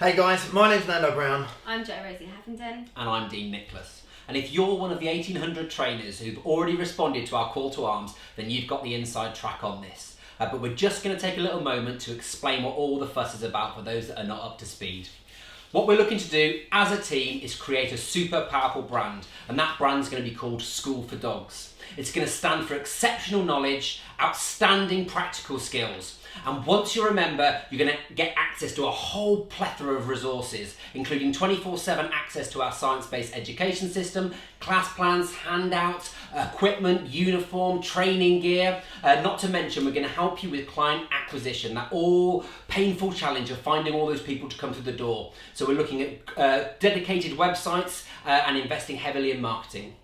Hey guys, my name's Nando Brown. I'm Jo Rosie Heffington. And I'm Dean Nicholas. And if you're one of the 1,800 trainers who've already responded to our call to arms, then you've got the inside track on this. But we're just going to take a little moment to explain what all the fuss is about for those that are not up to speed. What we're looking to do as a team is create a super powerful brand, and that brand's going to be called School for Dogs. It's going to stand for exceptional knowledge, outstanding practical skills. And once you're a member, you're going to get access to a whole plethora of resources, including 24/7 access to our science-based education system, class plans, handouts, equipment, uniform, training gear. Not to mention, we're going to help you with client acquisition, that all painful challenge of finding all those people to come through the door. So we're looking at dedicated websites and investing heavily in marketing.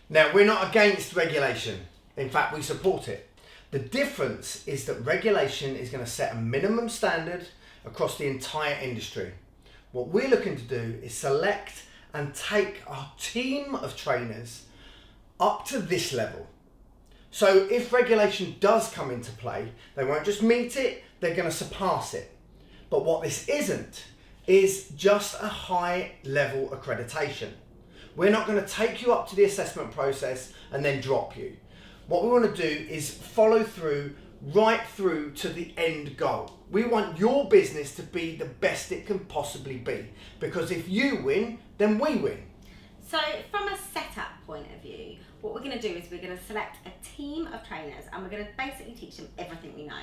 Now, we're not against regulation. In fact, we support it. The difference is that regulation is going to set a minimum standard across the entire industry. What we're looking to do is select and take our team of trainers up to this level. So if regulation does come into play, they won't just meet it, they're going to surpass it. But what this isn't is just a high level accreditation. We're not going to take you up to the assessment process and then drop you. What we want to do is follow through right through to the end goal. We want your business to be the best it can possibly be, because if you win, then we win. So from a setup point of view, what we're going to do is we're going to select a team of trainers and we're going to basically teach them everything we know.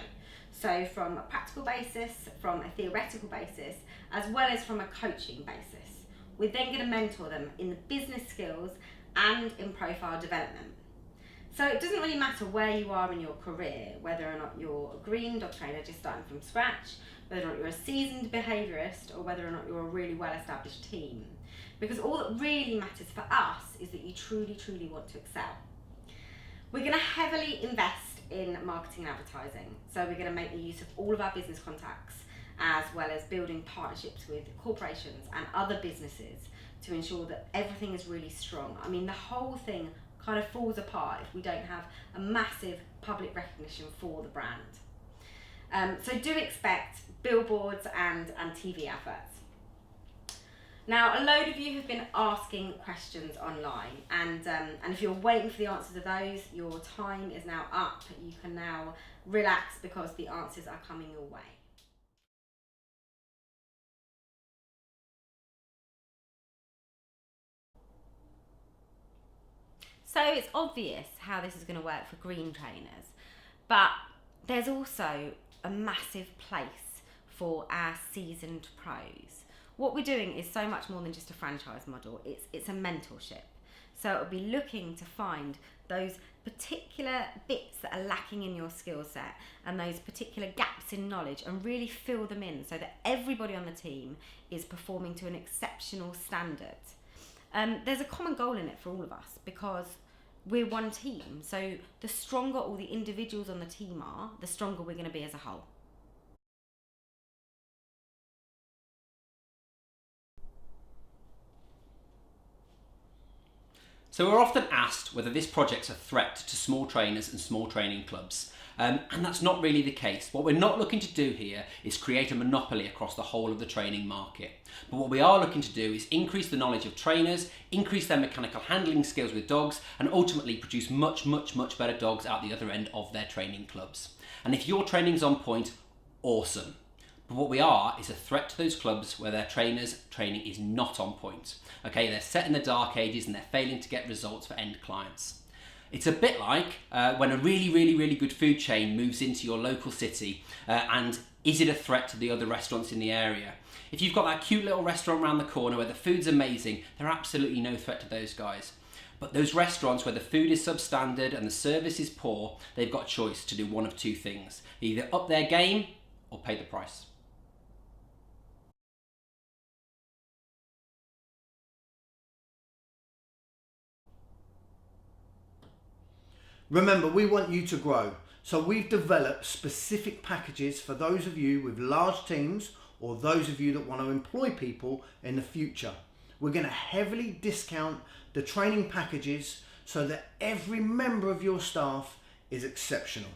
So from a practical basis, from a theoretical basis, as well as from a coaching basis. We're then going to mentor them in the business skills and in profile development. So it doesn't really matter where you are in your career, whether or not you're a green dog trainer just starting from scratch, whether or not you're a seasoned behaviourist, or whether or not you're a really well-established team. Because all that really matters for us is that you truly want to excel. We're going to heavily invest in marketing and advertising. So we're going to make the use of all of our business contacts, as well as building partnerships with corporations and other businesses to ensure that everything is really strong. I mean, the whole thing kind of falls apart if we don't have a massive public recognition for the brand. So do expect billboards and TV adverts. Now, a load of you have been asking questions online, and if you're waiting for the answers to those, your time is now up. You can now relax because the answers are coming your way. So it's obvious how this is going to work for green trainers, but there's also a massive place for our seasoned pros. What we're doing is so much more than just a franchise model, it's a mentorship. So it'll be looking to find those particular bits that are lacking in your skill set and those particular gaps in knowledge and really fill them in so that everybody on the team is performing to an exceptional standard. There's a common goal in it for all of us because we're one team. So the stronger all the individuals on the team are, the stronger we're going to be as a whole. So we're often asked whether this project's a threat to small trainers and small training clubs. And that's not really the case. What we're not looking to do here is create a monopoly across the whole of the training market. But what we are looking to do is increase the knowledge of trainers, increase their mechanical handling skills with dogs, and ultimately produce much better dogs out the other end of their training clubs. And if your training's on point, awesome. But what we are is a threat to those clubs where their trainers' training is not on point. Okay, they're set in the dark ages and they're failing to get results for end clients. It's a bit like when a really good food chain moves into your local city and is it a threat to the other restaurants in the area? If you've got that cute little restaurant around the corner where the food's amazing, they're absolutely no threat to those guys. But those restaurants where the food is substandard and the service is poor, they've got a choice to do one of two things. Either up their game or pay the price. Remember, we want you to grow. So we've developed specific packages for those of you with large teams or those of you that want to employ people in the future. We're going to heavily discount the training packages so that every member of your staff is exceptional.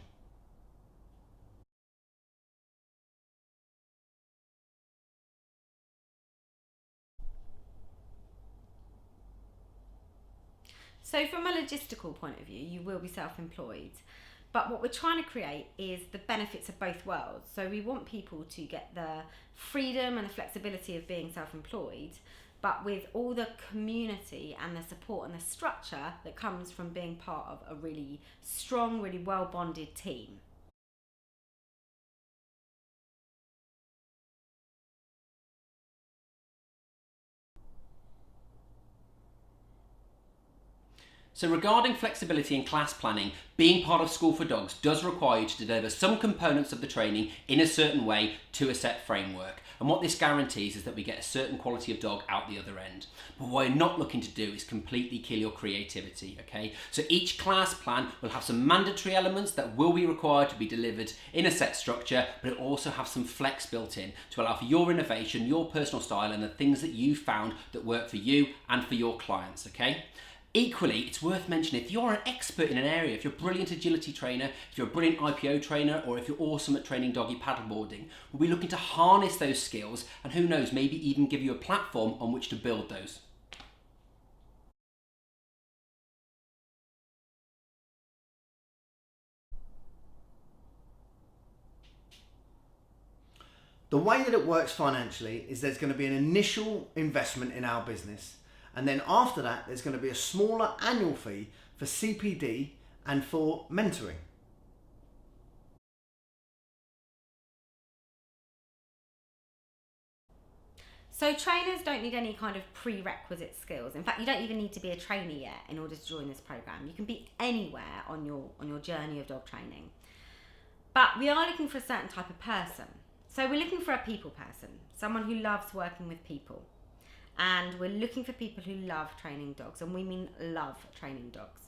So from a logistical point of view, you will be self-employed. But what we're trying to create is the benefits of both worlds. So we want people to get the freedom and the flexibility of being self-employed, but with all the community and the support and the structure that comes from being part of a really strong, really well-bonded team. So regarding flexibility in class planning, being part of School for Dogs does require you to deliver some components of the training in a certain way to a set framework. And what this guarantees is that we get a certain quality of dog out the other end. But what we're not looking to do is completely kill your creativity, okay? So each class plan will have some mandatory elements that will be required to be delivered in a set structure, but it'll also have some flex built in to allow for your innovation, your personal style, and the things that you found that work for you and for your clients, okay? Equally, it's worth mentioning if you're an expert in an area, if you're a brilliant agility trainer, if you're a brilliant IPO trainer, or if you're awesome at training doggy paddleboarding, we'll be looking to harness those skills and who knows, maybe even give you a platform on which to build those. The way that it works financially is there's going to be an initial investment in our business, and then after that there's going to be a smaller annual fee for CPD and for mentoring. So trainers don't need any kind of prerequisite skills. In fact, you don't even need to be a trainer yet in order to join this program. You can be anywhere on your journey of dog training. But we are looking for a certain type of person. So we're looking for a people person, someone who loves working with people. And we're looking for people who love training dogs, and we mean love training dogs.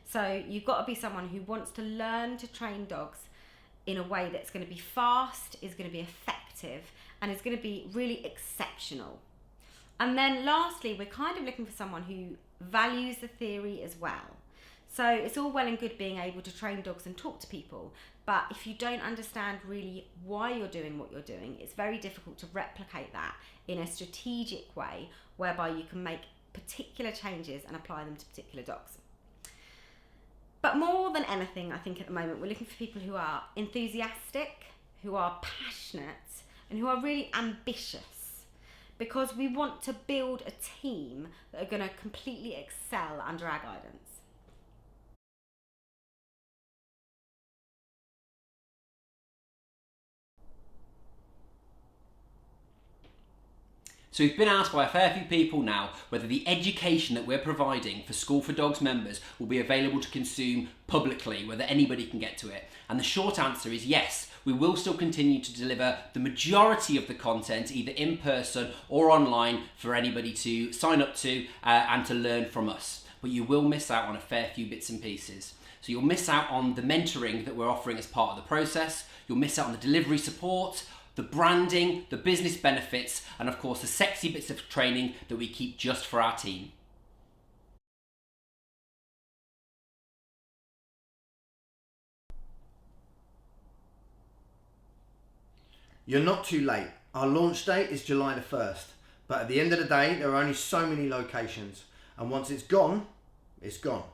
So you've got to be someone who wants to learn to train dogs in a way that's going to be fast, is going to be effective, and is going to be really exceptional. And then lastly, we're kind of looking for someone who values the theory as well. So it's all well and good being able to train dogs and talk to people, but if you don't understand really why you're doing what you're doing, it's very difficult to replicate that in a strategic way whereby you can make particular changes and apply them to particular dogs. But more than anything, I think at the moment, we're looking for people who are enthusiastic, who are passionate, and who are really ambitious, because we want to build a team that are going to completely excel under our guidance. So we've been asked by a fair few people now whether the education that we're providing for School for Dogs members will be available to consume publicly, whether anybody can get to it. And the short answer is yes, we will still continue to deliver the majority of the content either in person or online for anybody to sign up to and to learn from us. But you will miss out on a fair few bits and pieces. So you'll miss out on the mentoring that we're offering as part of the process, you'll miss out on the delivery support, the branding, the business benefits, and of course the sexy bits of training that we keep just for our team. You're not too late. Our launch date is July the 1st, but at the end of the day there are only so many locations, and once it's gone, it's gone.